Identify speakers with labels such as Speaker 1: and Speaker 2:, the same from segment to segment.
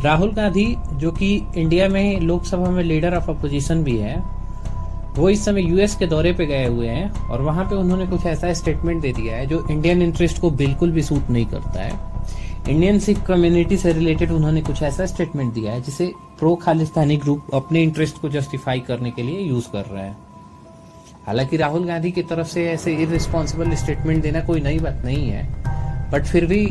Speaker 1: राहुल गांधी, जो कि इंडिया में लोकसभा में लीडर ऑफ अपोजिशन भी है, वो इस समय यूएस के दौरे पे गए हुए हैं और वहां पे उन्होंने कुछ ऐसा स्टेटमेंट दे दिया है जो इंडियन इंटरेस्ट को बिल्कुल भी सूट नहीं करता है। इंडियन सिख कम्युनिटी से रिलेटेड उन्होंने कुछ ऐसा स्टेटमेंट दिया है जिसे प्रो खालिस्तानी ग्रुप अपने इंटरेस्ट को जस्टिफाई करने के लिए यूज कर रहा है। हालांकि राहुल गांधी की तरफ से ऐसे इररिस्पॉन्सिबल स्टेटमेंट देना कोई नई बात नहीं है, बट फिर भी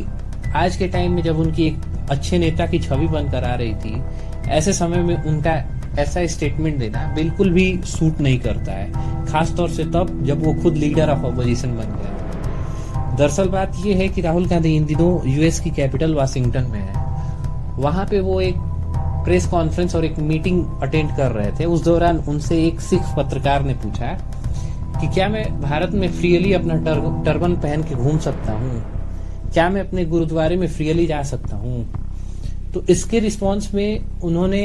Speaker 1: आज के टाइम में जब उनकी एक अच्छे नेता की छवि बनकर आ रही थी, ऐसे समय में उनका ऐसा स्टेटमेंट देना बिल्कुल भी सूट नहीं करता है, खासतौर से तब जब वो खुद लीडर ऑफ अपोजिशन बन गए। दरअसल बात ये है कि राहुल गांधी इन दिनों यूएस की कैपिटल वाशिंगटन में है। वहां पे वो एक प्रेस कॉन्फ्रेंस और एक मीटिंग अटेंड कर रहे थे। उस दौरान उनसे एक सिख पत्रकार ने पूछा कि क्या मैं भारत में फ्रीली अपना टर्बन पहन के घूम सकता हूँ, क्या मैं अपने गुरुद्वारे में फ्रीली जा सकता हूँ। तो इसके रिस्पॉन्स में उन्होंने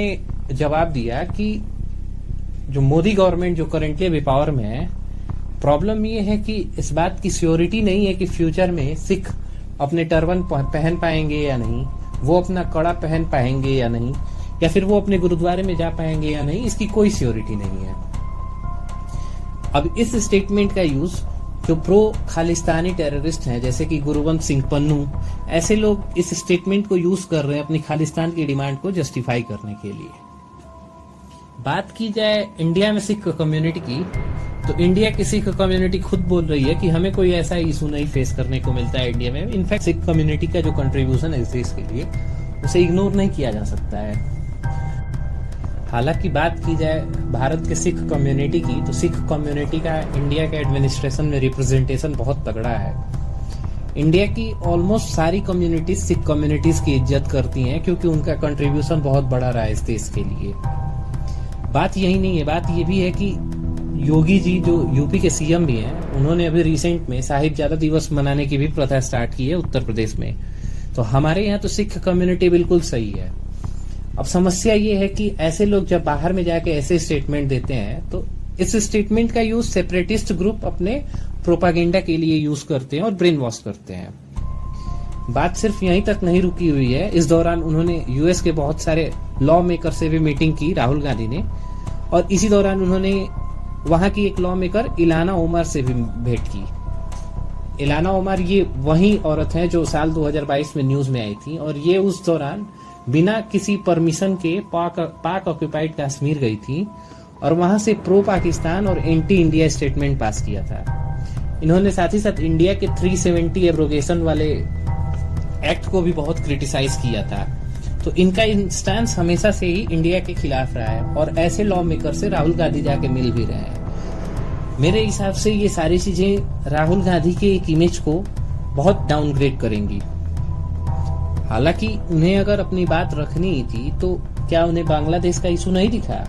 Speaker 1: जवाब दिया कि जो मोदी गवर्नमेंट जो करेंटली अभी पावर में है, प्रॉब्लम ये है कि इस बात की श्योरिटी नहीं है कि फ्यूचर में सिख अपने टर्बन पहन पाएंगे या नहीं, वो अपना कड़ा पहन पाएंगे या नहीं, या फिर वो अपने गुरुद्वारे में जा पाएंगे या नहीं, इसकी कोई श्योरिटी नहीं है। अब इस स्टेटमेंट का यूज जो प्रो खालिस्तानी टेररिस्ट हैं जैसे कि गुरवंत सिंह पन्नू, ऐसे लोग इस स्टेटमेंट को यूज कर रहे हैं अपनी खालिस्तान की डिमांड को जस्टिफाई करने के लिए। बात की जाए इंडिया में सिख कम्युनिटी की, तो इंडिया की सिख कम्युनिटी खुद बोल रही है कि हमें कोई ऐसा इशू नहीं फेस करने को मिलता है इंडिया में। इनफैक्ट सिख कम्युनिटी का जो कंट्रीब्यूशन है इस देश के लिए, उसे इग्नोर नहीं किया जा सकता है। हालांकि बात की जाए भारत के सिख कम्युनिटी की, तो सिख कम्युनिटी का इंडिया के एडमिनिस्ट्रेशन में रिप्रेजेंटेशन बहुत तगड़ा है। इंडिया की ऑलमोस्ट सारी कम्युनिटीज सिख कम्युनिटीज की इज्जत करती हैं क्योंकि उनका कंट्रीब्यूशन बहुत बड़ा रहा है इस देश के लिए। बात यही नहीं है, बात ये भी है कि योगी जी जो यूपी के सीएम भी हैं, उन्होंने अभी रिसेंट में साहिबजादा दिवस मनाने की भी प्रथा स्टार्ट की है उत्तर प्रदेश में। तो हमारे यहाँ तो सिख कम्युनिटी बिल्कुल सही है। अब समस्या ये है कि ऐसे लोग जब बाहर में जाके ऐसे स्टेटमेंट देते हैं, तो इस स्टेटमेंट का यूज सेपरेटिस्ट ग्रुप अपने प्रोपागेंडा के लिए यूज करते हैं और ब्रेन वॉश करते हैं। बात सिर्फ यहीं तक नहीं रुकी हुई है। इस दौरान उन्होंने यूएस के बहुत सारे लॉ मेकर से भी मीटिंग की राहुल गांधी ने, और इसी दौरान उन्होंने वहां की एक लॉ मेकर इलाना ओमर से भी भेंट की। इलाना ओमर ये वही औरत है जो साल 2022 में न्यूज में आई थी, और ये उस दौरान बिना किसी परमिशन के पाक ऑक्यूपाइड कश्मीर गई थी और वहां से प्रो पाकिस्तान और एंटी इंडिया स्टेटमेंट पास किया था। इन्होंने साथ ही साथ इंडिया के 370 एब्रोगेशन वाले एक्ट को भी बहुत क्रिटिसाइज किया था। तो इनका स्टैंड हमेशा से ही इंडिया के खिलाफ रहा है, और ऐसे लॉ मेकर से राहुल गांधी जाके मिल भी रहे हैं। मेरे हिसाब से ये सारी चीजें राहुल गांधी के एक इमेज को बहुत डाउनग्रेड करेंगी। हालांकि उन्हें अगर अपनी बात रखनी ही थी, तो क्या उन्हें बांग्लादेश का इशू नहीं दिखा?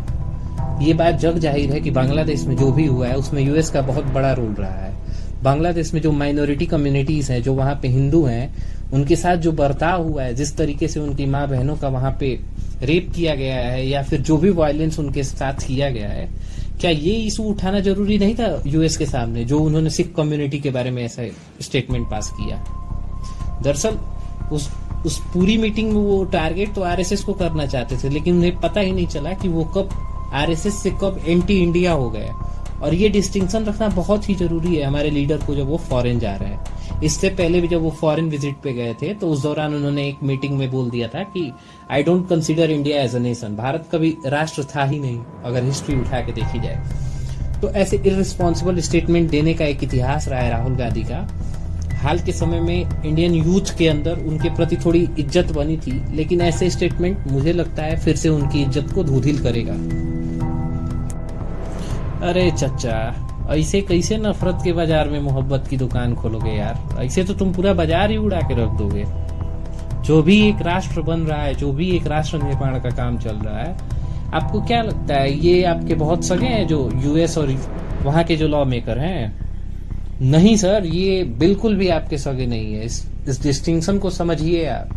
Speaker 1: ये बात जग जाहिर है कि बांग्लादेश में जो भी हुआ है उसमें यूएस का बहुत बड़ा रोल रहा है। बांग्लादेश में जो माइनॉरिटी कम्युनिटीज हैं, जो वहां पे हिंदू हैं, उनके साथ जो बर्ताव हुआ है, जिस तरीके से उनकी माँ बहनों का वहां पे रेप किया गया है, या फिर जो भी वायलेंस उनके साथ किया गया है, क्या ये इशू उठाना जरूरी नहीं था यूएस के सामने, जो उन्होंने सिख कम्युनिटी के बारे में ऐसा स्टेटमेंट पास किया? दरअसल उस पूरी मीटिंग में वो टारगेट तो आरएसएस को करना चाहते थे, लेकिन उन्हें पता ही नहीं चला कि वो कब आरएसएस से कब एंटी इंडिया हो गए। और ये डिस्टिंक्शन रखना बहुत ही जरूरी है हमारे लीडर को जब वो फॉरेन जा रहे हैं। इससे पहले भी जब वो फॉरेन विजिट पे गए थे, तो उस दौरान उन्होंने एक मीटिंग में बोल दिया था कि I don't consider India as a nation. Bharat कभी राष्ट्र था ही नहीं अगर हिस्ट्री उठा के देखी जाए। तो ऐसे इररिस्पॉन्सिबल स्टेटमेंट देने का एक इतिहास रहा है राहुल गांधी का। हाल के समय में इंडियन यूथ के अंदर उनके प्रति थोड़ी इज्जत बनी थी, लेकिन ऐसे स्टेटमेंट मुझे लगता है फिर से उनकी इज्जत को धूमिल करेगा। अरे चचा, ऐसे कैसे नफरत के बाजार में मोहब्बत की दुकान खोलोगे यार? ऐसे तो तुम पूरा बाजार ही उड़ा के रख दोगे। जो भी एक राष्ट्र बन रहा है, जो भी एक राष्ट्र निर्माण का काम चल रहा है, आपको क्या लगता है ये आपके बहुत सगे हैं जो यूएस और वहां के जो लॉ मेकर हैं? नहीं सर, ये बिल्कुल भी आपके सगे नहीं है। इस डिस्टिंक्शन को समझिए आप।